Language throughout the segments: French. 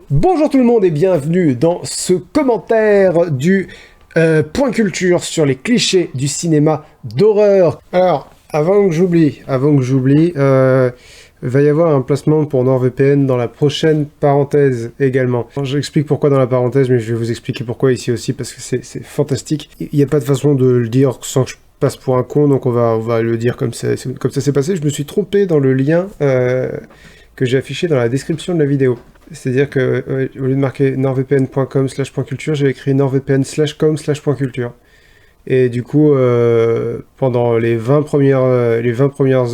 Bonjour tout le monde et bienvenue dans ce commentaire du point culture sur les clichés du cinéma d'horreur. Alors, avant que j'oublie, va y avoir un placement pour NordVPN dans la prochaine parenthèse également. J'explique pourquoi dans la parenthèse, mais je vais vous expliquer pourquoi ici aussi, parce que c'est fantastique. Il n'y a pas de façon de le dire sans que je passe pour un con, donc on va le dire comme ça s'est passé. Je me suis trompé dans le lien que j'ai affiché dans la description de la vidéo. C'est-à-dire que au lieu de marquer nordvpn.com/.culture, j'ai écrit nordvpn/com/.culture. Et du coup, pendant les 20 premières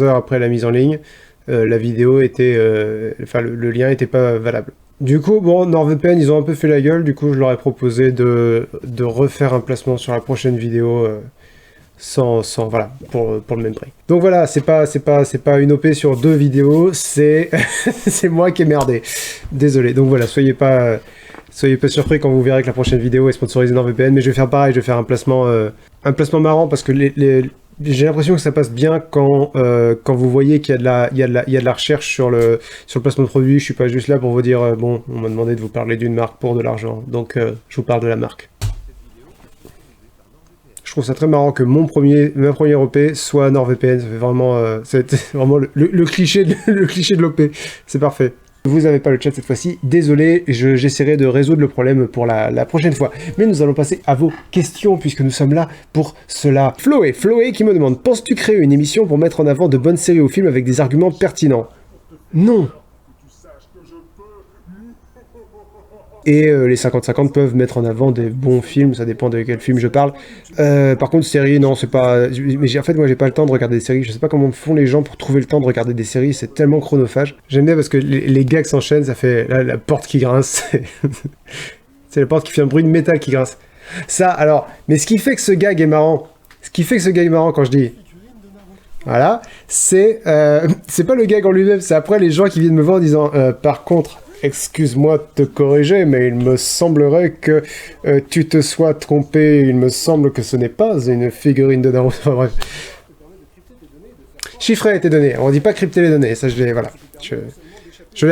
heures après la mise en ligne, la vidéo était... le lien n'était pas valable. Du coup, bon, NordVPN, ils ont un peu fait la gueule, du coup, je leur ai proposé de refaire un placement sur la prochaine vidéo... voilà, pour le même prix. Donc voilà, c'est pas une OP sur 2 vidéos, c'est c'est moi qui ai merdé. Désolé. Donc voilà, soyez pas surpris quand vous verrez que la prochaine vidéo est sponsorisée NordVPN, mais je vais faire pareil, je vais faire un placement marrant parce que j'ai l'impression que ça passe bien quand vous voyez qu'il y a de la recherche sur le placement de produit. Je suis pas juste là pour vous dire bon, on m'a demandé de vous parler d'une marque pour de l'argent, donc je vous parle de la marque. Je trouve ça très marrant que ma première OP soit NordVPN. Ça fait vraiment, c'était vraiment le cliché de l'OP. C'est parfait. Vous n'avez pas le chat cette fois-ci, désolé, j'essaierai de résoudre le problème pour la prochaine fois. Mais nous allons passer à vos questions, puisque nous sommes là pour cela. Floé qui me demande, penses-tu créer une émission pour mettre en avant de bonnes séries ou films avec des arguments pertinents? Non. Et les 50-50 peuvent mettre en avant des bons films, ça dépend de quel film je parle. Par contre, séries, non, c'est pas... Mais en fait, moi, j'ai pas le temps de regarder des séries. Je sais pas comment font les gens pour trouver le temps de regarder des séries, c'est tellement chronophage. J'aime bien parce que les gags s'enchaînent, ça fait là, la porte qui grince. C'est la porte qui fait un bruit de métal qui grince. Ça, alors... Mais ce qui fait que ce gag est marrant, quand je dis... Voilà, c'est pas le gag en lui-même, c'est après les gens qui viennent me voir en disant par contre... Excuse-moi de te corriger, mais il me semblerait que tu te sois trompé. Il me semble que ce n'est pas une figurine de Naruto. Enfin, bref. Chiffrer tes données. On dit pas crypter les données. Ça, je l'ai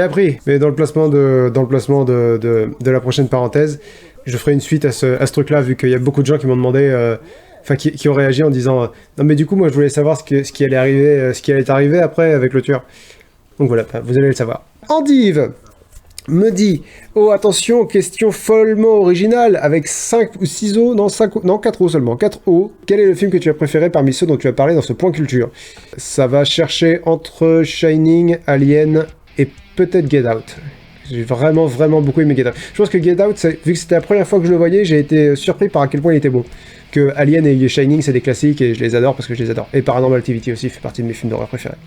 appris. Mais dans le placement de la prochaine parenthèse, je ferai une suite à ce truc-là, vu qu'il y a beaucoup de gens qui m'ont demandé... qui ont réagi en disant non mais du coup moi je voulais savoir ce qui allait arriver après avec le tueur. Donc voilà, vous allez le savoir. Andive me dit, oh attention, question follement originale, avec 5 ou 6 os, non 4 os seulement, 4 os, quel est le film que tu as préféré parmi ceux dont tu as parlé dans ce point culture? Ça va chercher entre Shining, Alien et peut-être Get Out. J'ai vraiment beaucoup aimé Get Out. Je pense que Get Out, vu que c'était la première fois que je le voyais, j'ai été surpris par à quel point il était beau. Que Alien et Shining, c'est des classiques et je les adore parce que je les adore. Et Paranormal Activity aussi fait partie de mes films d'horreur préférés.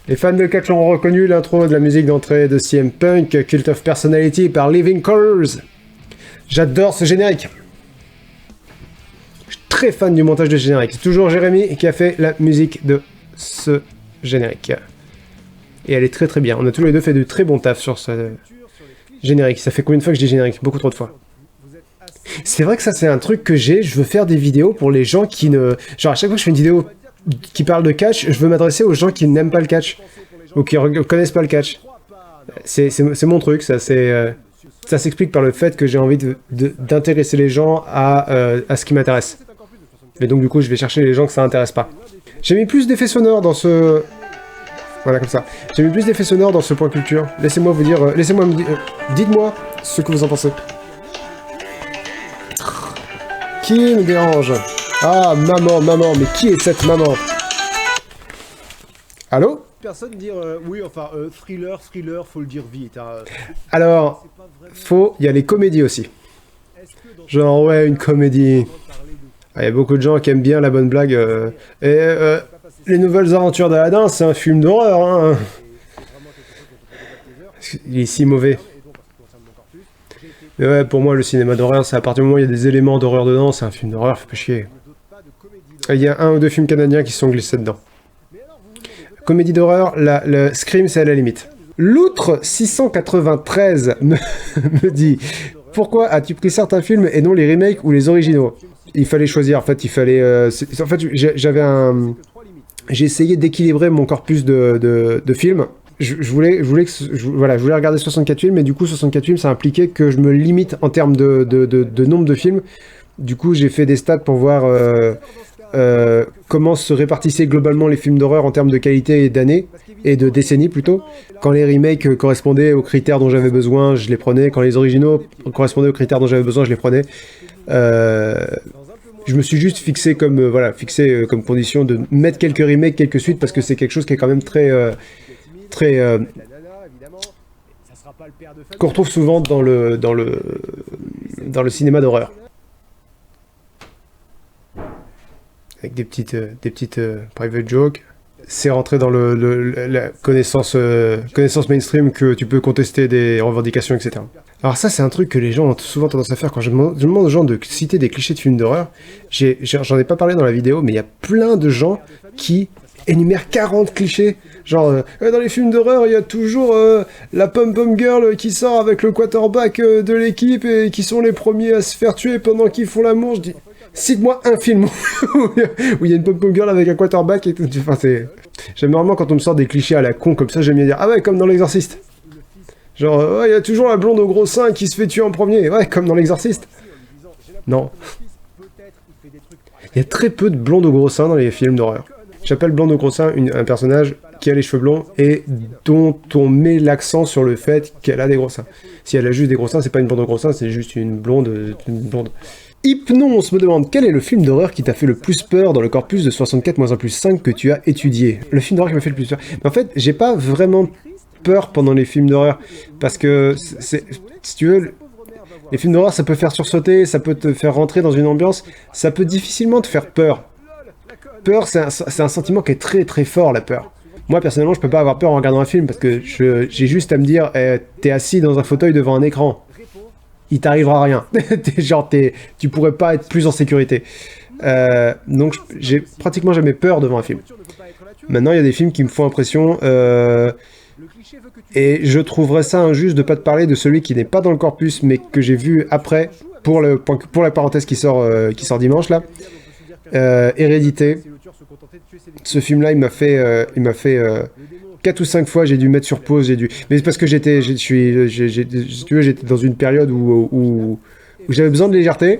Les fans de catch ont reconnu l'intro de la musique d'entrée de CM Punk, Cult of Personality par Living Colours. J'adore ce générique. Je suis très fan du montage de ce générique. C'est toujours Jérémy qui a fait la musique de ce générique. Et elle est très bien. On a tous les deux fait de très bons taf sur ce générique. Ça fait combien de fois que je dis générique? Beaucoup trop de fois. C'est vrai que ça c'est un truc que j'ai. Je veux faire des vidéos pour les gens qui ne... Genre à chaque fois que je fais une vidéo qui parle de catch, je veux m'adresser aux gens qui n'aiment pas le catch ou qui ne connaissent pas le catch. C'est mon truc, ça s'explique par le fait que j'ai envie d'intéresser les gens à ce qui m'intéresse. Et donc du coup je vais chercher les gens que ça intéresse pas. J'ai mis plus d'effets sonores dans ce... Voilà, comme ça. J'ai mis plus d'effets sonores dans ce point culture. Laissez-moi vous dire... dites-moi ce que vous en pensez. Qui me dérange? Ah, maman, mais qui est cette maman? Allô? Personne dire oui, enfin, thriller, faut le dire vite. Hein. Alors, il y a les comédies aussi. Genre, ouais, une comédie. Il y a beaucoup de gens qui aiment bien la bonne blague. Les nouvelles aventures d'Aladin, c'est un film d'horreur. Hein. Il est si mauvais. Mais ouais, pour moi, le cinéma d'horreur, c'est à partir du moment où il y a des éléments d'horreur dedans, c'est un film d'horreur, faut pas chier. Il y a 1 ou 2 films canadiens qui se sont glissés dedans. Comédie d'horreur, le Scream, c'est à la limite. L'outre 693 me dit « Pourquoi as-tu pris certains films et non les remakes ou les originaux ?» Il fallait choisir, en fait, j'ai essayé d'équilibrer mon corpus de films voilà, je voulais regarder 64 films, mais du coup 64 films ça impliquait que je me limite en termes de nombre de films. Du coup j'ai fait des stats pour voir comment se répartissaient globalement les films d'horreur en termes de qualité et d'années, et de décennies plutôt. Quand les remakes correspondaient aux critères dont j'avais besoin, je les prenais. Quand les originaux correspondaient aux critères dont j'avais besoin, je les prenais. Je me suis juste fixé comme, comme condition de mettre quelques remakes, quelques suites, parce que c'est quelque chose qui est quand même qu'on retrouve souvent dans le cinéma d'horreur. Avec des petites private jokes. C'est rentré dans la connaissance mainstream que tu peux contester des revendications, etc. Alors ça, c'est un truc que les gens ont souvent tendance à faire quand je demande aux gens de citer des clichés de films d'horreur. J'en ai pas parlé dans la vidéo, mais il y a plein de gens qui énumèrent 40 clichés. Genre, dans les films d'horreur, il y a toujours la pom-pom girl qui sort avec le quarterback de l'équipe et qui sont les premiers à se faire tuer pendant qu'ils font l'amour. Je dis, cite-moi un film où il y a une pom-pom girl avec un quarterback et tout. Enfin, j'aime vraiment quand on me sort des clichés à la con comme ça, j'aime bien dire, ah ouais, comme dans l'Exorciste. Genre, il y a toujours la blonde au gros sein qui se fait tuer en premier. Ouais, comme dans l'Exorciste. Non. Il y a très peu de blondes au gros sein dans les films d'horreur. J'appelle blonde au gros sein un personnage qui a les cheveux blonds et dont on met l'accent sur le fait qu'elle a des gros seins. Si elle a juste des gros seins, c'est pas une blonde au gros sein, c'est juste une blonde. Hypnonce me demande quel est le film d'horreur qui t'a fait le plus peur dans le corpus de 64-1+5 que tu as étudié. Le film d'horreur qui m'a fait le plus peur. Mais en fait, j'ai pas vraiment peur pendant les films d'horreur parce que si tu veux, les films d'horreur ça peut faire sursauter, ça peut te faire rentrer dans une ambiance, ça peut difficilement te faire peur. Peur, c'est un sentiment qui est très très fort, la peur. Moi personnellement, je peux pas avoir peur en regardant un film parce que j'ai juste à me dire, t'es assis dans un fauteuil devant un écran. Il t'arrivera rien. Tu pourrais pas être plus en sécurité. Donc j'ai pratiquement jamais peur devant un film. Maintenant, il y a des films qui me font impression, et je trouverais ça injuste de pas te parler de celui qui n'est pas dans le corpus, mais que j'ai vu après, pour la parenthèse qui sort dimanche, là. Hérédité. Ce film-là, il m'a fait 4 ou 5 fois, j'ai dû mettre sur pause, mais c'est parce que j'étais dans une période où j'avais besoin de légèreté,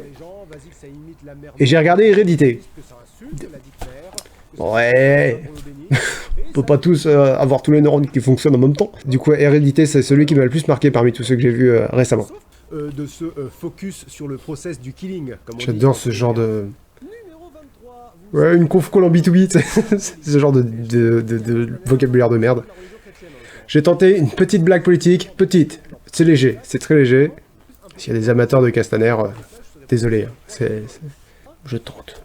et j'ai regardé Hérédité. Ouais. On peut pas tous avoir tous les neurones qui fonctionnent en même temps. Du coup, Hérédité, c'est celui qui m'a le plus marqué parmi tous ceux que j'ai vus récemment. De ce focus sur le process du killing. J'adore ce genre de... Ouais, une conf call en B2B, ce genre de vocabulaire de merde. J'ai tenté une petite blague politique, petite, c'est léger, c'est très léger. S'il y a des amateurs de Castaner, désolé, je tente.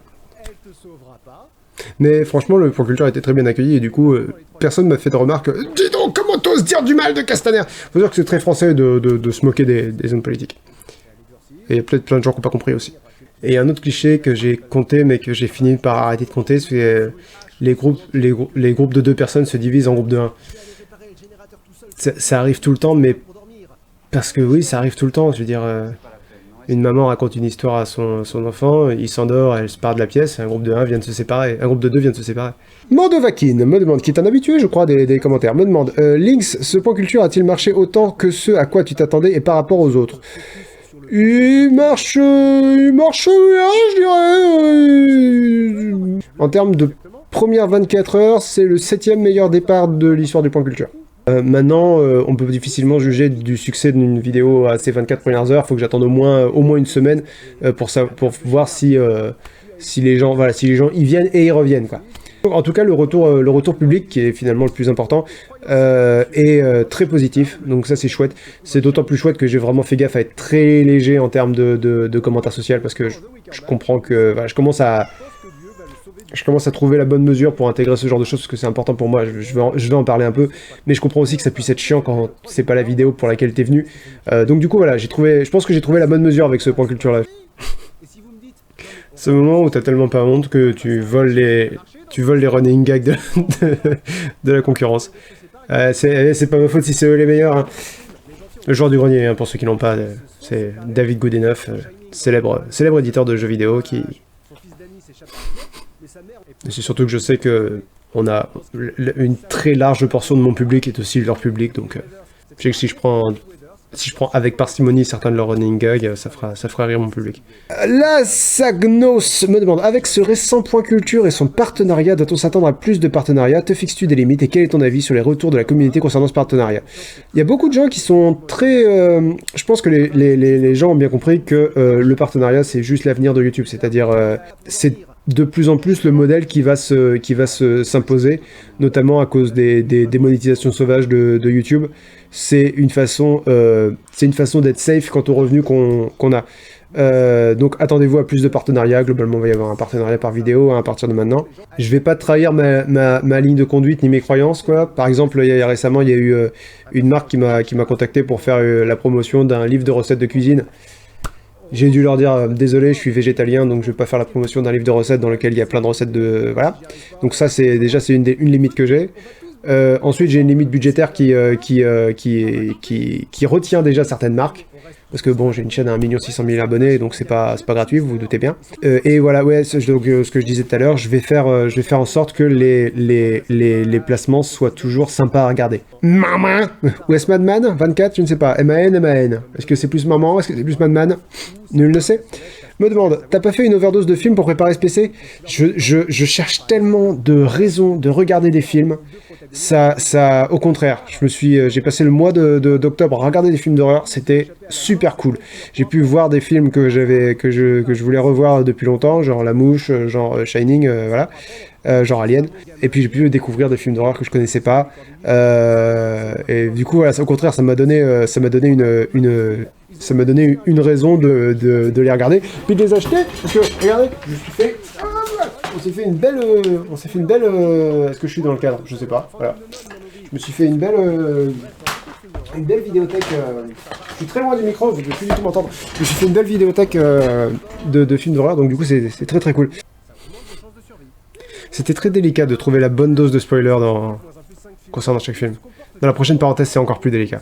Mais franchement, le point culture a été très bien accueilli et du coup, personne m'a fait de remarque. Dis donc, comment t'oses dire du mal de Castaner? Faut dire que c'est très français de se moquer des hommes politiques. Et il y a peut-être plein de gens qui n'ont pas compris aussi. Et un autre cliché que j'ai compté, mais que j'ai fini par arrêter de compter, c'est les groupes de 2 personnes se divisent en groupes de 1. Ça arrive tout le temps, mais parce que oui, ça arrive tout le temps. Je veux dire, une maman raconte une histoire à son enfant, il s'endort, elle se part de la pièce, un groupe de 1 vient de se séparer, un groupe de 2 vient de se séparer. Mandovakin me demande, qui est un habitué, je crois, des commentaires, me demande, Lynx, ce point culture a-t-il marché autant que ce à quoi tu t'attendais et par rapport aux autres? Il marche bien, je dirais. En termes de premières 24 heures, c'est le 7e meilleur départ de l'histoire du point culture. Maintenant, on peut difficilement juger du succès d'une vidéo à ces 24 premières heures. Faut que j'attende au moins une semaine pour voir si les gens y viennent et y reviennent, quoi. En tout cas, le retour public, qui est finalement le plus important, est très positif, donc ça c'est chouette. C'est d'autant plus chouette que j'ai vraiment fait gaffe à être très léger en termes de commentaires sociaux, parce que je comprends que voilà, je commence à trouver la bonne mesure pour intégrer ce genre de choses, parce que c'est important pour moi, je vais en parler un peu, mais je comprends aussi que ça puisse être chiant quand c'est pas la vidéo pour laquelle t'es venu. Donc du coup voilà, je pense que j'ai trouvé la bonne mesure avec ce point culture là. Ce moment où t'as tellement pas honte que tu voles les running gags de la concurrence. C'est pas ma faute si c'est eux les meilleurs. Hein. Le joueur du grenier, hein, pour ceux qui l'ont pas, c'est David Goodenough, célèbre éditeur de jeux vidéo qui... C'est surtout que je sais que on a une très large portion de mon public est aussi leur public, donc je sais que si je prends avec parcimonie certains de leurs running gags, ça fera rire mon public. La Sagnos me demande, avec ce récent point culture et son partenariat, doit-on s'attendre à plus de partenariats? Te fixes-tu des limites et quel est ton avis sur les retours de la communauté concernant ce partenariat? Il y a beaucoup de gens qui sont très... je pense que les gens ont bien compris que le partenariat c'est juste l'avenir de YouTube, c'est-à-dire c'est de plus en plus le modèle qui va s'imposer, notamment à cause des monétisations sauvages de YouTube. C'est une façon d'être safe quant aux revenus qu'on a. Donc attendez-vous à plus de partenariats. Globalement, il va y avoir un partenariat par vidéo à partir de maintenant. Je vais pas trahir ma ligne de conduite ni mes croyances, quoi. Par exemple, récemment, il y a eu une marque qui m'a contacté pour faire la promotion d'un livre de recettes de cuisine. J'ai dû leur dire désolé, je suis végétalien, donc je vais pas faire la promotion d'un livre de recettes dans lequel il y a plein de recettes de... Voilà. Donc ça, c'est une limite que j'ai. Ensuite, j'ai une limite budgétaire qui retient déjà certaines marques. Parce que bon, j'ai une chaîne à 1 600 000 abonnés, donc c'est pas gratuit, vous vous doutez bien. Et voilà, ouais, donc, ce que je disais tout à l'heure, je vais faire en sorte que les placements soient toujours sympas à regarder. Maman West Madman 24, je ne sais pas. MAN. Est-ce que c'est plus maman? Est-ce que c'est plus Madman? Nul ne sait. Me demande, t'as pas fait une overdose de films pour préparer ce PC? Je cherche tellement de raisons de regarder des films. Ça, au contraire, j'ai passé le mois d'octobre à regarder des films d'horreur, c'était super cool. J'ai pu voir des films que je voulais revoir depuis longtemps, genre La Mouche, genre Shining, voilà, genre Alien. Et puis j'ai pu découvrir des films d'horreur que je connaissais pas. Et du coup, voilà, au contraire, ça m'a donné une raison de les regarder, puis de les acheter, parce que, regardez, on s'est fait une belle... Est-ce que je suis dans le cadre? Je sais pas, voilà. Je me suis fait une belle vidéothèque... Je suis très loin du micro, je ne peux plus du tout m'entendre. Je me suis fait une belle vidéothèque de films d'horreur, donc du coup c'est très très cool. C'était très délicat de trouver la bonne dose de spoiler concernant chaque film. Dans la prochaine parenthèse, c'est encore plus délicat.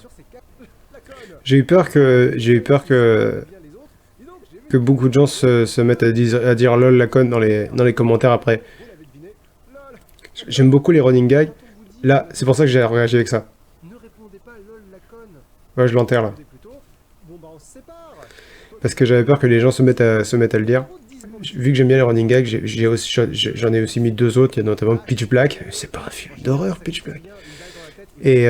J'ai eu peur que beaucoup de gens se mettent à dire lol la conne dans les commentaires après. J'aime beaucoup les running gags. Là, c'est pour ça que j'ai réagi avec ça. Ouais, je l'enterre là. Parce que j'avais peur que les gens se mettent à le dire. Vu que j'aime bien les running gags, j'en ai aussi mis 2 autres. Il y a notamment Pitch Black. C'est pas un film d'horreur, Pitch Black. Et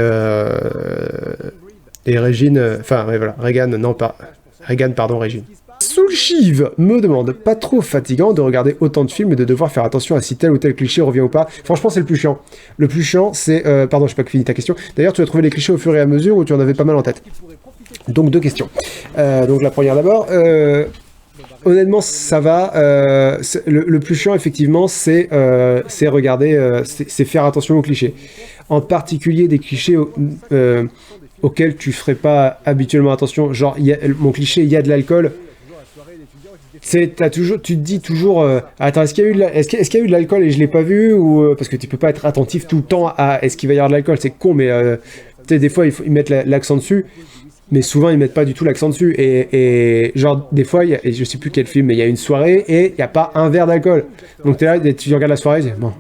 Régine... Enfin, ouais, voilà. Regan, pardon, Régine. Soulchiv me demande, pas trop fatigant de regarder autant de films et de devoir faire attention à si tel ou tel cliché revient ou pas? Franchement, c'est le plus chiant. Le plus chiant, c'est... pardon, je n'ai pas fini ta question. D'ailleurs, tu as trouvé les clichés au fur et à mesure ou tu en avais pas mal en tête? Donc, 2 questions. Donc, la première d'abord. Honnêtement, ça va. Le plus chiant, effectivement, c'est regarder... c'est faire attention aux clichés. En particulier des clichés... auxquels tu ferais pas habituellement attention. Genre, mon cliché, il y a de l'alcool... Tu te dis toujours attends, est-ce qu'il y a eu de l'alcool et je l'ai pas vu, ou parce que tu peux pas être attentif tout le temps à est-ce qu'il va y avoir de l'alcool, c'est con, mais tu sais, des fois ils mettent l'accent dessus, mais souvent ils mettent pas du tout l'accent dessus, et genre des fois et je sais plus quel film, mais il y a une soirée et il y a pas un verre d'alcool, donc t'es là et tu regardes la soirée et bon.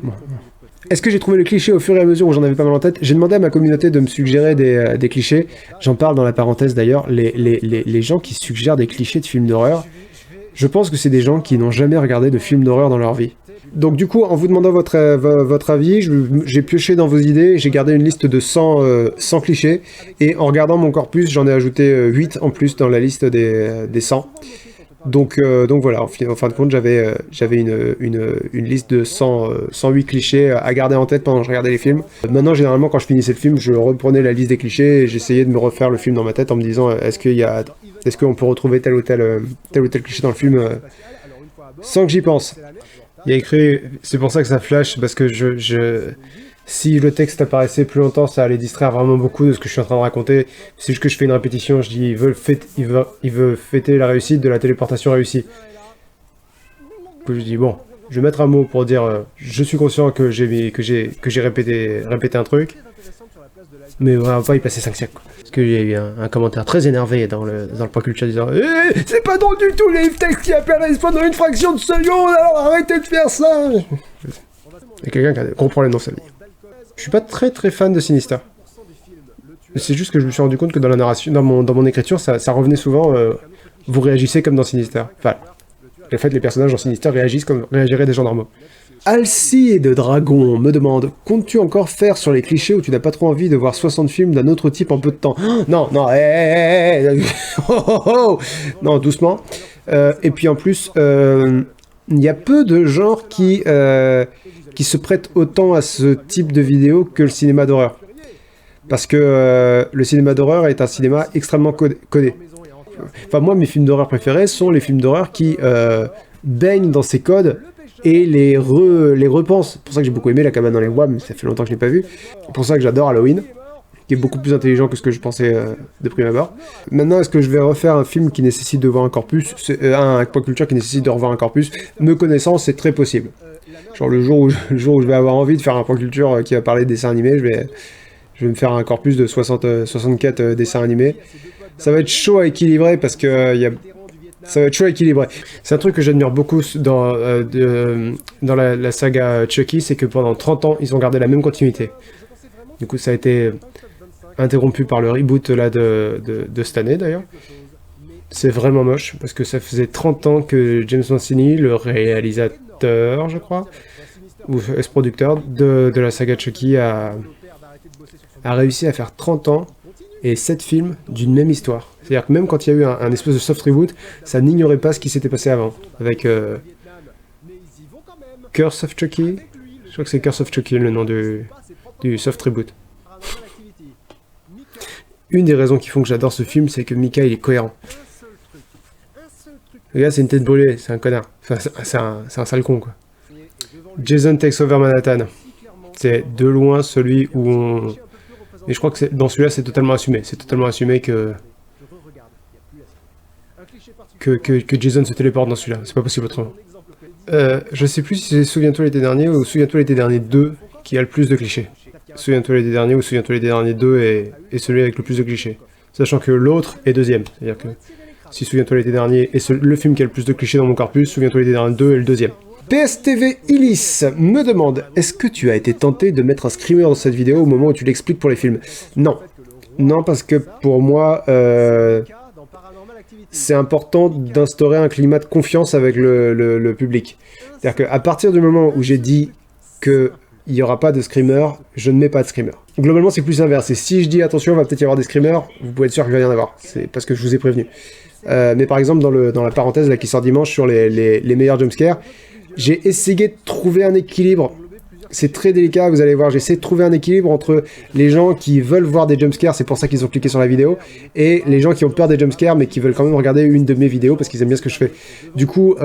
Est-ce que j'ai trouvé le cliché au fur et à mesure où j'en avais pas mal en tête? J'ai demandé à ma communauté de me suggérer des clichés. J'en parle dans la parenthèse d'ailleurs. Les gens qui suggèrent des clichés de films d'horreur, je pense que c'est des gens qui n'ont jamais regardé de films d'horreur dans leur vie. Donc du coup, en vous demandant votre avis, j'ai pioché dans vos idées, j'ai gardé une liste de 100 clichés, et en regardant mon corpus, j'en ai ajouté 8 en plus dans la liste des 100. Donc voilà, en fin de compte, j'avais une liste de 108 clichés à garder en tête pendant que je regardais les films. Maintenant, généralement, quand je finissais le film, je reprenais la liste des clichés et j'essayais de me refaire le film dans ma tête en me disant est-ce qu'on peut retrouver tel ou tel cliché dans le film sans que j'y pense. Il y a écrit, c'est pour ça que ça flash, parce que si le texte apparaissait plus longtemps, ça allait distraire vraiment beaucoup de ce que je suis en train de raconter. C'est juste que je fais une répétition, je dis il veut fêter la réussite de la téléportation réussie. Puis je dis bon, je vais mettre un mot pour dire je suis conscient que j'ai répété un truc, mais on va pas y passer 5 siècles, quoi. Parce qu'il y a eu un commentaire très énervé dans le point culture disant c'est pas drôle du tout les textes qui apparaissent pendant une fraction de seconde, alors arrêtez de faire ça. C'est quelqu'un qui a de gros problèmes dans sa vie. Je suis pas très fan de Sinister. C'est juste que je me suis rendu compte que dans la narration, dans mon écriture, ça revenait souvent. Vous réagissez comme dans Sinister. Enfin, en fait, les personnages dans Sinister réagissent comme réagiraient des gens normaux. Alcy de Dragon me demande: comptes-tu encore faire sur les clichés ou tu n'as pas trop envie de voir 60 films d'un autre type en peu de temps? Non, non, non, doucement. Et puis en plus, il y a peu de genres qui se prêtent autant à ce type de vidéo que le cinéma d'horreur. Parce que le cinéma d'horreur est un cinéma extrêmement codé. Enfin, moi, mes films d'horreur préférés sont les films d'horreur qui baignent dans ces codes et les repensent. C'est pour ça que j'ai beaucoup aimé La cabane dans les bois, mais ça fait longtemps que je l'ai pas vu. C'est pour ça que j'adore Halloween, qui est beaucoup plus intelligent que ce que je pensais de prime abord. Maintenant, est-ce que je vais refaire un film qui nécessite de voir un corpus, un point culture qui nécessite de revoir un corpus? Me connaissant, c'est très possible. Genre le jour où je vais avoir envie de faire un point culture qui va parler de dessins animés, je vais me faire un corpus de 64 dessins animés. Ça va être chaud à équilibrer parce que ça va être chaud à équilibrer. C'est un truc que j'admire beaucoup dans la saga Chucky, c'est que pendant 30 ans, ils ont gardé la même continuité. Du coup, ça a été interrompu par le reboot là, de cette année, d'ailleurs. C'est vraiment moche, parce que ça faisait 30 ans que James Mancini, le réalisateur, je crois, ou ex-producteur de la saga Chucky, a réussi à faire 30 ans et 7 films d'une même histoire. C'est-à-dire que même quand il y a eu un espèce de soft reboot, ça n'ignorait pas ce qui s'était passé avant. Avec Curse of Chucky. Je crois que c'est Curse of Chucky le nom du soft reboot. Une des raisons qui font que j'adore ce film, c'est que Micah, il est cohérent. Le gars, c'est une tête brûlée, c'est un connard. Enfin, c'est un sale con, quoi. Jason Takes Over Manhattan. C'est de loin celui où on... Et je crois que dans celui-là, c'est totalement assumé. C'est totalement assumé que Jason se téléporte dans celui-là. C'est pas possible autrement. Je sais plus si c'est Souviens-toi l'été dernier ou Souviens-toi l'été dernier 2 qui a le plus de clichés. Souviens-toi l'été dernier ou Souviens-toi l'été dernier 2 est celui avec le plus de clichés. Sachant que l'autre est deuxième. C'est-à-dire que si Souviens-toi l'été dernier est le film qui a le plus de clichés dans mon corpus, Souviens-toi l'été dernier 2 est le deuxième. PSTV Illis me demande: est-ce que tu as été tenté de mettre un screamer dans cette vidéo au moment où tu l'expliques pour les films? Non. Non, parce que pour moi, c'est important d'instaurer un climat de confiance avec le public. C'est-à-dire qu'à partir du moment où j'ai dit qu'il n'y aura pas de screamer, je ne mets pas de screamer. Globalement, c'est plus inverse. Et si je dis attention, il va peut-être y avoir des screamers, vous pouvez être sûr qu'il va y en avoir. C'est parce que je vous ai prévenu. Mais par exemple, dans la parenthèse là, qui sort dimanche sur les meilleurs jumpscares, j'ai essayé de trouver un équilibre. C'est très délicat, vous allez voir. J'ai essayé de trouver un équilibre entre les gens qui veulent voir des jumpscares, c'est pour ça qu'ils ont cliqué sur la vidéo, et les gens qui ont peur des jumpscares, mais qui veulent quand même regarder une de mes vidéos parce qu'ils aiment bien ce que je fais. Du coup,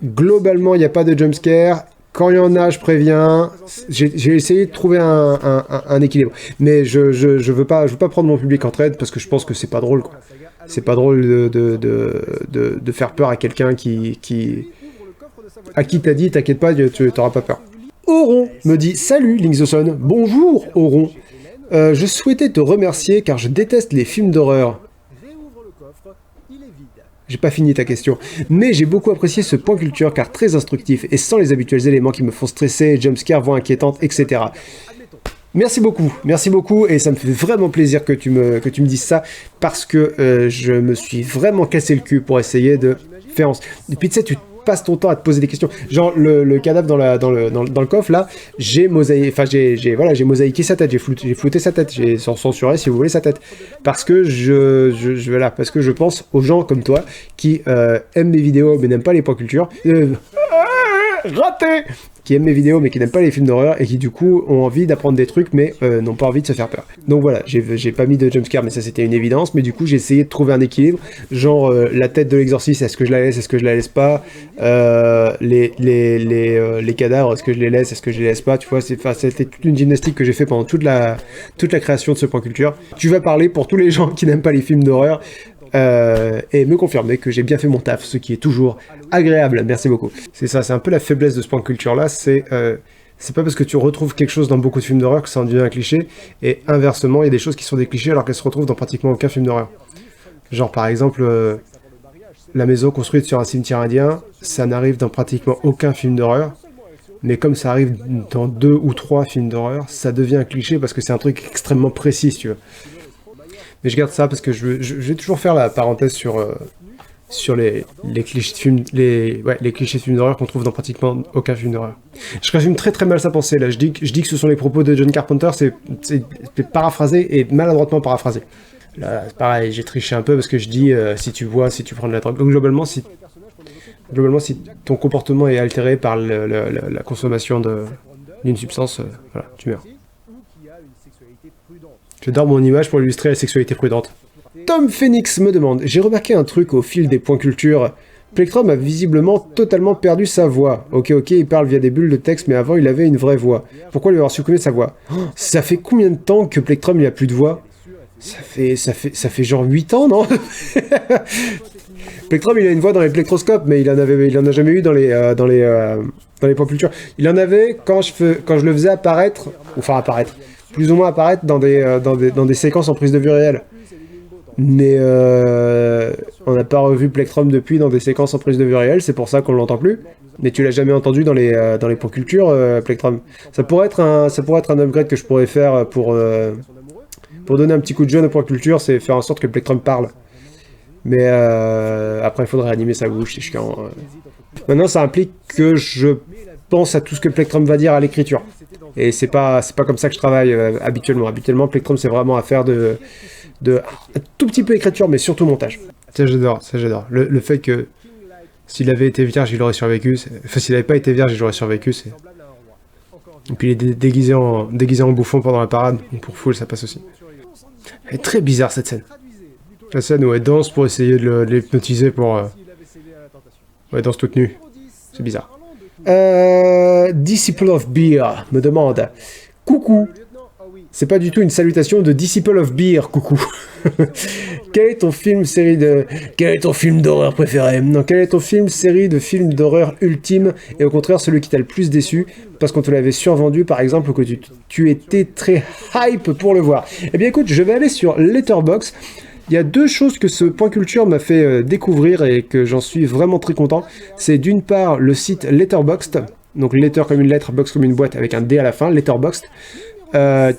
globalement, il n'y a pas de jumpscare. Quand il y en a, je préviens. J'ai essayé de trouver un équilibre. Mais je veux pas prendre mon public en traite parce que je pense que c'est pas drôle, quoi. C'est pas drôle de faire peur à quelqu'un à qui t'as dit, t'inquiète pas, tu t'auras pas peur. Oron me dit: salut Link the Sun. Bonjour Oron. Je souhaitais te remercier car je déteste les films d'horreur. J'ai pas fini ta question. Mais j'ai beaucoup apprécié ce point culture car très instructif et sans les habituels éléments qui me font stresser, jumpscare, voix inquiétante, etc. Merci beaucoup, et ça me fait vraiment plaisir que tu me dises ça, parce que je me suis vraiment cassé le cul pour essayer de faire... Et puis tu sais, tu passes ton temps à te poser des questions. Genre, le cadavre dans le coffre, là, j'ai mosaïqué sa tête, j'ai flouté sa tête, j'ai censuré, si vous voulez, sa tête. Parce que parce que je pense aux gens comme toi, qui aiment mes vidéos, mais n'aiment pas les points culture. Raté! Qui aiment mes vidéos mais qui n'aiment pas les films d'horreur et qui du coup ont envie d'apprendre des trucs mais n'ont pas envie de se faire peur. Donc voilà, j'ai pas mis de jumpscare mais ça c'était une évidence, mais du coup j'ai essayé de trouver un équilibre, genre la tête de l'exorciste, est-ce que je la laisse, est-ce que je la laisse pas, les cadavres, est-ce que je les laisse, est-ce que je les laisse pas, tu vois, c'était toute une gymnastique que j'ai fait pendant toute la création de ce point culture. Tu vas parler pour tous les gens qui n'aiment pas les films d'horreur, et me confirmer que j'ai bien fait mon taf, ce qui est toujours agréable. Merci beaucoup. C'est ça, c'est un peu la faiblesse de ce point de culture-là, c'est pas parce que tu retrouves quelque chose dans beaucoup de films d'horreur que ça en devient un cliché, et inversement, il y a des choses qui sont des clichés alors qu'elles se retrouvent dans pratiquement aucun film d'horreur. Genre par exemple, la maison construite sur un cimetière indien, ça n'arrive dans pratiquement aucun film d'horreur, Mais comme ça arrive dans 2 ou 3 films d'horreur, ça devient un cliché parce que c'est un truc extrêmement précis, si tu veux. Mais je garde ça parce que je vais toujours faire la parenthèse sur les clichés de films, les clichés de films d'horreur qu'on trouve dans pratiquement aucun film d'horreur. Je résume très très mal sa pensée là. Je dis que ce sont les propos de John Carpenter, c'est paraphrasé et maladroitement paraphrasé. Là, c'est pareil, j'ai triché un peu parce que je dis si tu prends de la drogue. Donc globalement, si ton comportement est altéré par la consommation d'une substance, voilà, tu meurs. J'adore mon image pour illustrer la sexualité prudente. Tom Phoenix me demande, j'ai remarqué un truc au fil des points culture. Plectrum a visiblement totalement perdu sa voix. Ok, il parle via des bulles de texte, mais avant il avait une vraie voix. Pourquoi lui avoir supprimé sa voix? Ça fait combien de temps que Plectrum il a plus de voix? Ça fait genre 8 ans, non? Plectrum il a une voix dans les plectroscopes, mais il en a jamais eu dans les points culture. Il en avait quand je le faisais apparaître, plus ou moins apparaître dans des séquences en prise de vue réelle. Mais on n'a pas revu Plectrum depuis dans des séquences en prise de vue réelle, c'est pour ça qu'on l'entend plus. Mais tu l'as jamais entendu dans les points culture, Plectrum. Ça pourrait être un upgrade que je pourrais faire pour donner un petit coup de jeune au point culture, c'est faire en sorte que Plectrum parle. Mais après il faudrait animer sa bouche, c'est chiant. Maintenant ça implique que je pense à tout ce que Plectrum va dire à l'écriture. Et c'est pas comme ça que je travaille habituellement. Habituellement Plectrum c'est vraiment affaire de un tout petit peu écriture, mais surtout montage. Ça j'adore. Le fait que s'il avait été vierge, il aurait survécu. Enfin, s'il n'avait pas été vierge, il aurait survécu. Et puis il est déguisé en bouffon pendant la parade. Donc pour full, ça passe aussi. Elle est très bizarre cette scène. La scène où elle danse pour essayer de l'hypnotiser pour... Ouais, elle danse toute nue. C'est bizarre. Disciple of Beer me demande... Coucou. C'est pas du tout une salutation de Disciple of Beer, coucou. Quel est ton film d'horreur préféré? Non, quel est ton série de films d'horreur ultime et au contraire celui qui t'a le plus déçu parce qu'on te l'avait survendu par exemple ou que tu étais très hype pour le voir? Eh bien écoute, je vais aller sur Letterboxd. Il y a 2 choses que ce point culture m'a fait découvrir et que j'en suis vraiment très content. C'est d'une part le site Letterboxd, donc letter comme une lettre, box comme une boîte avec un D à la fin, Letterboxd.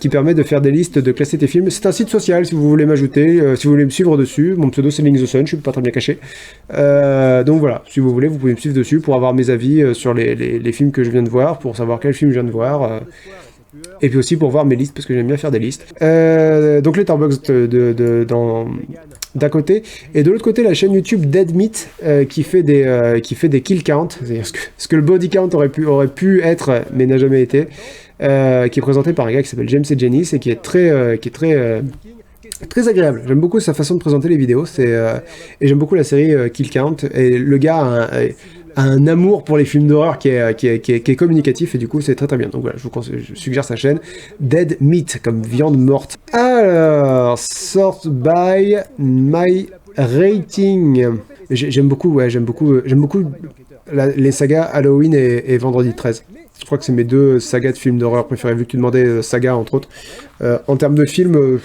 Qui permet de faire des listes, de classer tes films. C'est un site social, si vous voulez m'ajouter, si vous voulez me suivre dessus. Mon pseudo c'est Link the Sun, je suis pas très bien caché. Donc voilà, si vous voulez, vous pouvez me suivre dessus pour avoir mes avis sur les films que je viens de voir, pour savoir quel film je viens de voir. Et puis aussi pour voir mes listes, parce que j'aime bien faire des listes. Donc Letterboxd d'un côté, et de l'autre côté la chaîne YouTube Dead Meat qui fait des kill count, c'est-à-dire ce que le body count aurait pu être, mais n'a jamais été. Qui est présenté par un gars qui s'appelle James et Janice et qui est très agréable. J'aime beaucoup sa façon de présenter les vidéos, et j'aime beaucoup la série Kill Count, et le gars a un amour pour les films d'horreur qui est communicatif, et du coup c'est très très bien. Donc voilà, je suggère sa chaîne Dead Meat, comme viande morte. Alors, sort by my rating. J'aime beaucoup les sagas Halloween et Vendredi 13. Je crois que c'est mes 2 sagas de films d'horreur préférés, vu que tu demandais saga entre autres. En termes de films,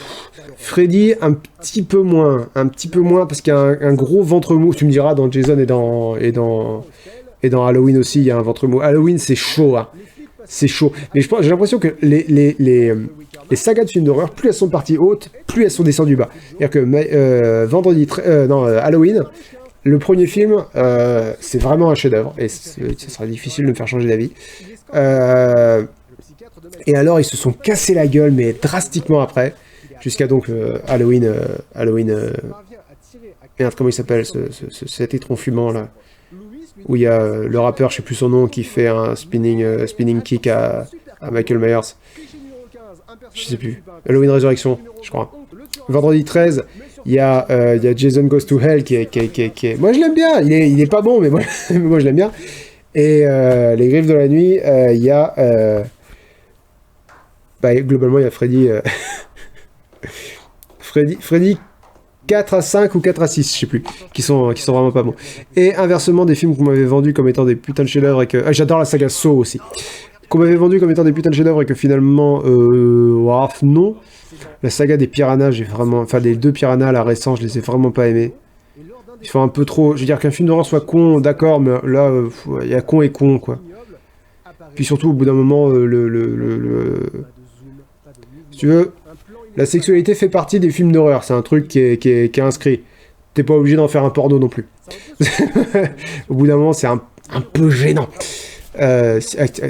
Freddy un petit peu moins, parce qu'il y a un gros ventre mou. Tu me diras, dans Jason et dans Halloween aussi, il y a un ventre mou. Halloween, c'est chaud, hein. C'est chaud. Mais j'ai l'impression que les sagas de films d'horreur, plus elles sont parties hautes, plus elles sont descendues bas. C'est-à-dire que Halloween, le premier film, c'est vraiment un chef-d'œuvre, et ce sera difficile de me faire changer d'avis. Et alors, ils se sont cassés la gueule, mais drastiquement après, jusqu'à donc Halloween. Merde, comment il s'appelle, cet étron fumant là, où il y a le rappeur, je sais plus son nom, qui fait un spinning kick à Michael Myers. Je sais plus. Halloween Résurrection, je crois. Vendredi 13. Il y a Jason Goes to Hell qui est... Moi je l'aime bien, il est pas bon, mais moi je l'aime bien. Et Les Griffes de la Nuit, il y a... globalement il y a Freddy 4 à 5 ou 4 à 6, je sais plus, qui sont vraiment pas bons. Et inversement, des films qu'on m'avait vendus comme étant des putains de chefs-d'œuvre et que... j'adore la saga Saw aussi. Qu'on m'avait vendu comme étant des putains de chefs-d'œuvre et que finalement... non. La saga des Piranhas, des 2 Piranhas, la récente, je les ai vraiment pas aimés. Ils font un peu trop... Je veux dire qu'un film d'horreur soit con, d'accord, mais là, il y a con et con, quoi. Puis surtout, au bout d'un moment, si tu veux, la sexualité fait partie des films d'horreur. C'est un truc qui est inscrit. T'es pas obligé d'en faire un porno non plus. Au bout d'un moment, c'est un peu gênant.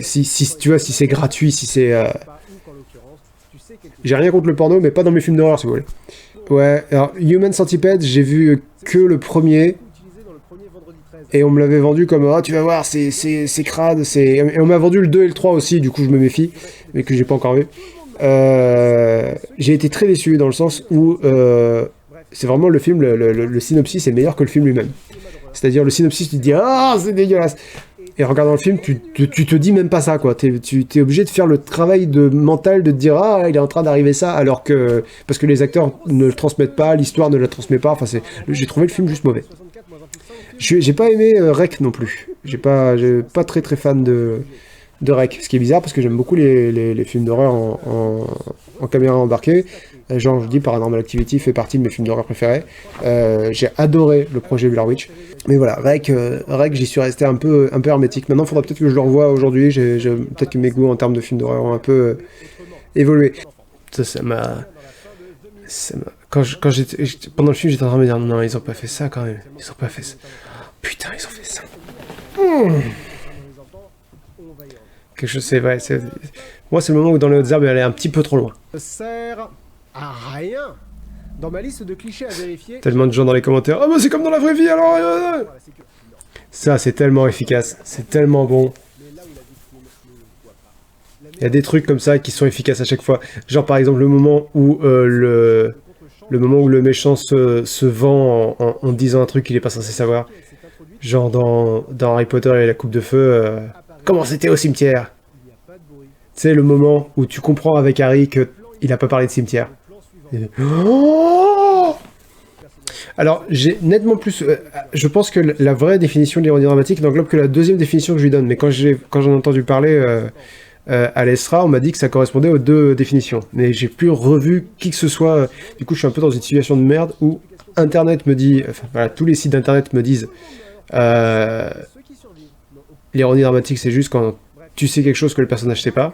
Si tu vois, si c'est gratuit, si c'est... J'ai rien contre le porno, mais pas dans mes films d'horreur, si vous voulez. Ouais, alors Human Centipede, j'ai vu que le premier, et on me l'avait vendu comme « Ah, tu vas voir, c'est crade, c'est... » Et on m'a vendu le 2 et le 3 aussi, du coup je me méfie, mais que j'ai pas encore vu. J'ai été très déçu, dans le sens où c'est vraiment le film, le synopsis est meilleur que le film lui-même. C'est-à-dire le synopsis, tu te dis « Ah, c'est dégueulasse !» Et en regardant le film, tu te dis même pas ça, quoi. Tu t'es obligé de faire le travail mental de te dire « Ah, il est en train d'arriver ça », alors que... Parce que les acteurs ne le transmettent pas, l'histoire ne la transmet pas, enfin j'ai trouvé le film juste mauvais. J'ai pas aimé Rec non plus. J'ai pas très très fan de Rec, ce qui est bizarre parce que j'aime beaucoup les films d'horreur en caméra embarquée. Genre, je dis, Paranormal Activity fait partie de mes films d'horreur préférés. J'ai adoré le projet Blair Witch. Mais voilà, Rec, j'y suis resté un peu hermétique. Maintenant, il faudra peut-être que je le revoie aujourd'hui. Peut-être que mes goûts en termes de films d'horreur ont un peu évolué. Ça m'a... Pendant le film, j'étais en train de me dire, non, ils ont pas fait ça quand même. Ils ont pas fait ça. Putain, ils ont fait ça. Quelque chose, c'est vrai. Moi, c'est le moment où dans les hautes herbes, elle est un petit peu trop loin. Ça sert à rien. Dans ma liste de clichés à vérifier... Tellement de gens dans les commentaires. Ah bah c'est comme dans la vraie vie alors... Ça, c'est tellement efficace. C'est tellement bon. Il y a des trucs comme ça qui sont efficaces à chaque fois. Genre par exemple le moment où le méchant se vend en disant un truc qu'il est pas censé savoir. Genre dans Harry Potter et la coupe de feu. Comment c'était au cimetière? C'est le moment où tu comprends avec Harry qu'il a pas parlé de cimetière. Oh, alors j'ai nettement plus... je pense que la vraie définition de l'ironie dramatique n'englobe que la deuxième définition que je lui donne. Mais quand j'en ai entendu parler... à l'ESRA, on m'a dit que ça correspondait aux deux définitions. Mais j'ai plus revu qui que ce soit. Du coup, je suis un peu dans une situation de merde où Internet me dit... Enfin, voilà, tous les sites d'Internet me disent... l'ironie dramatique, c'est juste quand tu sais quelque chose que le personnage sait pas.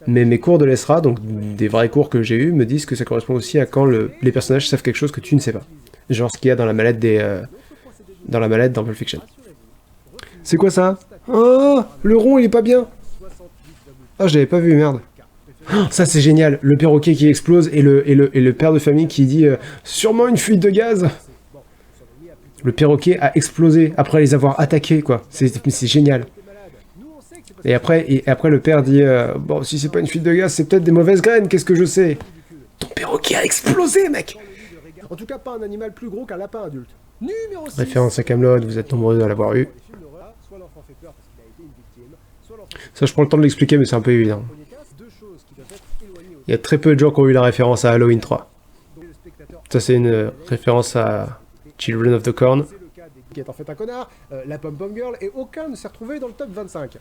Mais mes cours de l'ESRA, donc des vrais cours que j'ai eus, me disent que ça correspond aussi à quand les personnages savent quelque chose que tu ne sais pas. Genre ce qu'il y a dans la mallette dans Pulp Fiction. C'est quoi ça? Oh, le rond, il est pas bien. Ah, je l'avais pas vu, merde. Oh, ça, c'est génial. Le perroquet qui explose et le père de famille qui dit sûrement une fuite de gaz. Le perroquet a explosé après les avoir attaqués, quoi. C'est génial. Et après, le père dit bon, si c'est pas une fuite de gaz, c'est peut-être des mauvaises graines, qu'est-ce que je sais? Ton perroquet a explosé, mec. En tout cas, pas un animal plus gros qu'un lapin adulte. Numéro 6. Référence à Kaamelott, vous êtes nombreux à l'avoir eu. Ça, je prends le temps de l'expliquer, mais c'est un peu évident. Il y a très peu de gens qui ont eu la référence à Halloween 3. Ça, c'est une référence à Children of the Corn. Qui est en fait un connard, la Pom-Pom Girl, et aucun ne s'est retrouvé dans le top 25.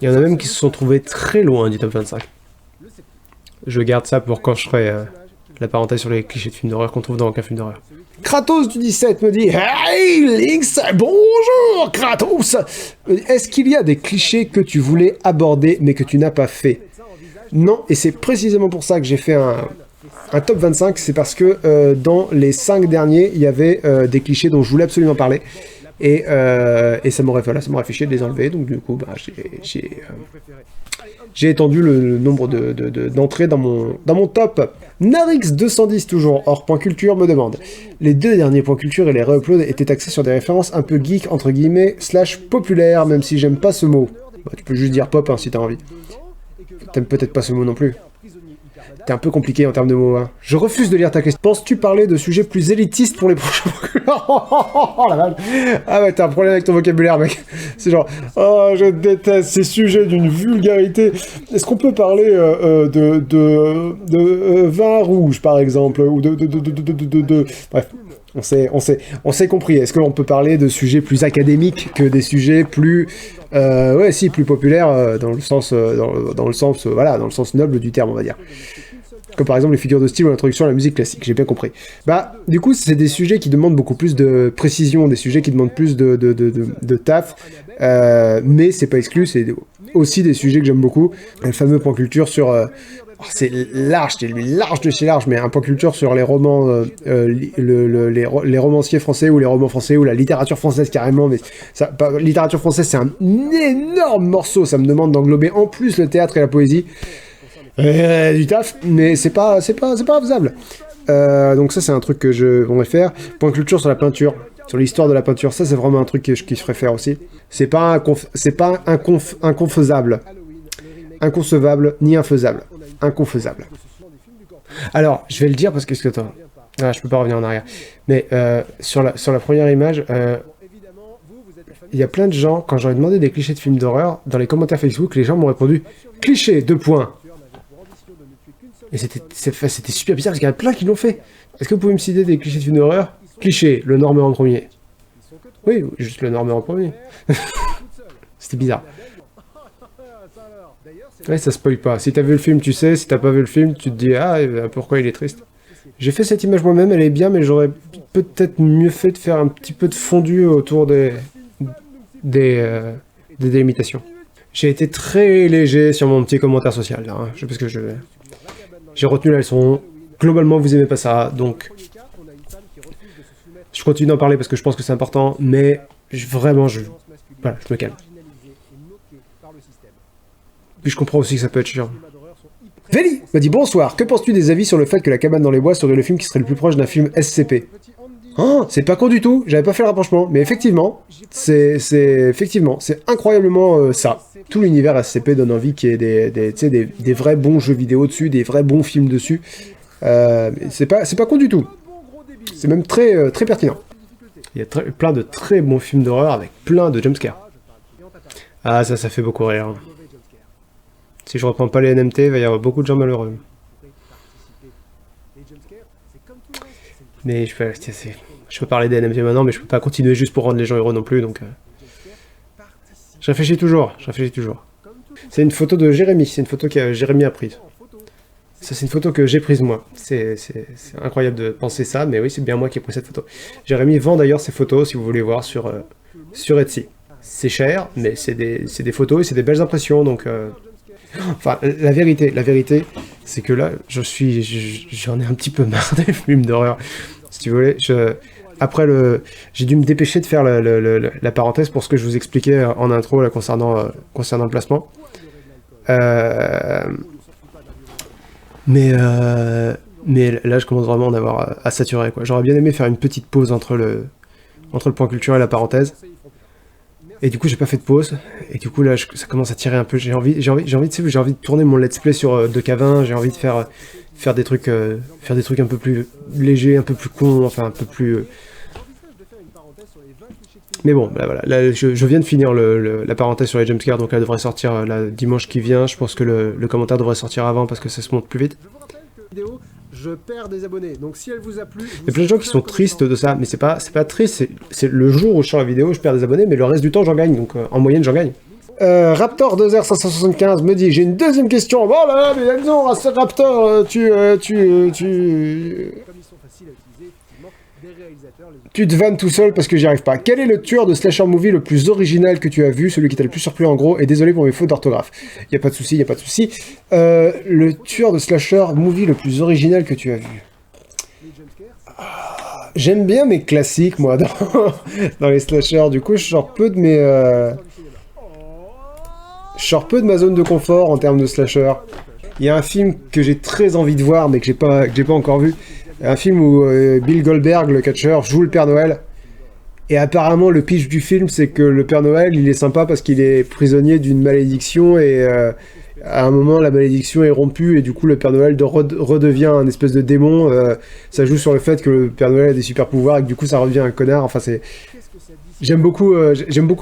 Il y en a même qui se sont trouvés très loin du top 25. Je garde ça pour quand je ferai la parenthèse sur les clichés de films d'horreur qu'on trouve dans aucun film d'horreur. Kratos du 17 me dit « Hey Lynx, bonjour Kratos ! Est-ce qu'il y a des clichés que tu voulais aborder mais que tu n'as pas fait ?» Non, et c'est précisément pour ça que j'ai fait un top 25, c'est parce que dans les 5 derniers, il y avait des clichés dont je voulais absolument parler. Et ça m'aurait fait chier de les enlever, donc du coup, bah, j'ai étendu le nombre d'entrées dans mon top. Narix210 toujours, hors point culture, me demande. Les 2 derniers points culture et les re-uploads étaient axés sur des références un peu geek, entre guillemets, / populaire, même si j'aime pas ce mot. Bah, tu peux juste dire pop hein, si t'as envie. T'aimes peut-être pas ce mot non plus. T'es un peu compliqué en termes de mots, hein. Je refuse de lire ta question. Penses-tu parler de sujets plus élitistes pour les prochains... Oh la vache. Ah ouais, t'as un problème avec ton vocabulaire, mec. C'est genre... Oh, je déteste ces sujets d'une vulgarité. Est-ce qu'on peut parler de vin rouge, par exemple, ou de... Bref, on s'est compris. Est-ce qu'on peut parler de sujets plus académiques que des sujets plus... ouais, si, plus populaires, dans le sens voilà, dans le sens noble du terme, on va dire. Comme par exemple les figures de style ou l'introduction à la musique classique, j'ai bien compris. Bah, du coup, c'est des sujets qui demandent beaucoup plus de précision, des sujets qui demandent plus de taf, mais c'est pas exclu, c'est aussi des sujets que j'aime beaucoup. Le fameux point culture sur... c'est large, c'est large de chez large, mais un point culture sur les romans, les romanciers français ou les romans français ou la littérature française carrément, mais ça, littérature française c'est un énorme morceau, ça me demande d'englober en plus le théâtre et la poésie, du taf, mais c'est pas faisable. Donc ça c'est un truc que je voudrais faire. Point culture sur la peinture, sur l'histoire de la peinture, ça c'est vraiment un truc que je ferais faire aussi. C'est pas inconfaisable, inconcevable ni infaisable. Inconfaisable. Alors, je vais le dire parce que... Attends, je peux pas revenir en arrière. Mais sur la première image, il y a plein de gens, quand j'aurais demandé des clichés de films d'horreur, dans les commentaires Facebook, les gens m'ont répondu « Cliché, 2 points ». Et c'était super bizarre parce qu'il y en a plein qui l'ont fait. Est-ce que vous pouvez me citer des clichés de films d'horreur? Cliché, le normeur en premier. Oui, juste le normeur en premier. C'était bizarre. Ouais, ça spoil pas. Si t'as vu le film, tu sais. Si t'as pas vu le film, tu te dis « Ah, pourquoi il est triste ?» J'ai fait cette image moi-même, elle est bien, mais j'aurais peut-être mieux fait de faire un petit peu de fondu autour des délimitations. J'ai été très léger sur mon petit commentaire social, là, hein. Je sais pas ce que j'ai retenu la leçon. Globalement, vous aimez pas ça, donc... Je continue d'en parler parce que je pense que c'est important, mais vraiment, voilà, je me calme. Puis je comprends aussi que ça peut être chiant. Véli m'a dit bonsoir, que penses-tu des avis sur le fait que La cabane dans les bois serait le film qui serait le plus proche d'un film SCP? Oh, c'est pas con du tout, j'avais pas fait le rapprochement, mais effectivement, c'est incroyablement ça. Tout l'univers SCP donne envie qu'il y ait des vrais bons jeux vidéo dessus, des vrais bons films dessus. C'est pas con du tout. C'est même très pertinent. Il y a plein de très bons films d'horreur avec plein de jumpscares. Ah, ça fait beaucoup rire. Si je reprends pas les NMT, il va y avoir beaucoup de gens malheureux. Mais je peux parler des NMT maintenant, mais je peux pas continuer juste pour rendre les gens heureux non plus, donc... Je réfléchis toujours. C'est une photo de Jérémy, c'est une photo que Jérémy a prise. Ça, c'est une photo que j'ai prise moi. C'est incroyable de penser ça, mais oui, c'est bien moi qui ai pris cette photo. Jérémy vend d'ailleurs ses photos, si vous voulez voir, sur Etsy. C'est cher, mais c'est des photos et c'est des belles impressions, donc... Enfin, la vérité, c'est que là, j'en ai un petit peu marre des films d'horreur. Si tu voulais, après j'ai dû me dépêcher de faire la parenthèse pour ce que je vous expliquais en intro là, concernant le placement. Mais là, je commence vraiment à en avoir à saturer, quoi. J'aurais bien aimé faire une petite pause entre le point culturel et la parenthèse. Et du coup, j'ai pas fait de pause. Et du coup, là, ça commence à tirer un peu. J'ai envie de tourner mon let's play sur 2K20. J'ai envie de faire des trucs un peu plus légers, un peu plus cons, enfin un peu plus. Mais bon, bah, voilà. Là, je viens de finir la parenthèse sur les jumpscares, donc elle devrait sortir dimanche qui vient. Je pense que le commentaire devrait sortir avant parce que ça se monte plus vite. Je perds des abonnés. Donc si elle vous a plu, il y a plein de gens qui sont tristes de ça, mais c'est pas triste, c'est le jour où je sors la vidéo, je perds des abonnés, mais le reste du temps j'en gagne, donc en moyenne j'en gagne. Raptor 2R575 me dit, j'ai une deuxième question. Oh là là, mais non, Raptor, tu te vannes tout seul parce que j'y arrive pas. Quel est le tueur de slasher movie le plus original que tu as vu, celui qui t'a le plus surpris en gros, et désolé pour mes fautes d'orthographe. Y a pas de souci. Le tueur de slasher movie le plus original que tu as vu. J'aime bien mes classiques, moi, dans les slashers. Du coup, je sors peu de ma zone de confort en termes de slasher. Il y a un film que j'ai très envie de voir, mais que j'ai pas encore vu. Un film où Bill Goldberg, le catcheur, joue le Père Noël. Et apparemment, le pitch du film, c'est que le Père Noël, il est sympa parce qu'il est prisonnier d'une malédiction et à un moment, la malédiction est rompue et du coup, le Père Noël redevient un espèce de démon. Ça joue sur le fait que le Père Noël a des super pouvoirs et que du coup, ça redevient un connard. Enfin, c'est... J'aime beaucoup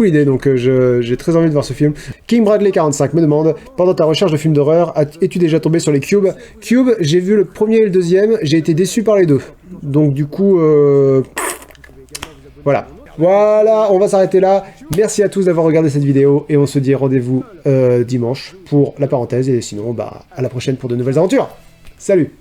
l'idée, donc j'ai très envie de voir ce film. King Bradley 45 me demande, pendant ta recherche de films d'horreur, es-tu déjà tombé sur les Cube? Cube, j'ai vu le premier et le deuxième, j'ai été déçu par les deux. Donc du coup, voilà. Voilà, on va s'arrêter là. Merci à tous d'avoir regardé cette vidéo et on se dit rendez-vous dimanche pour la parenthèse et sinon, bah, à la prochaine pour de nouvelles aventures. Salut!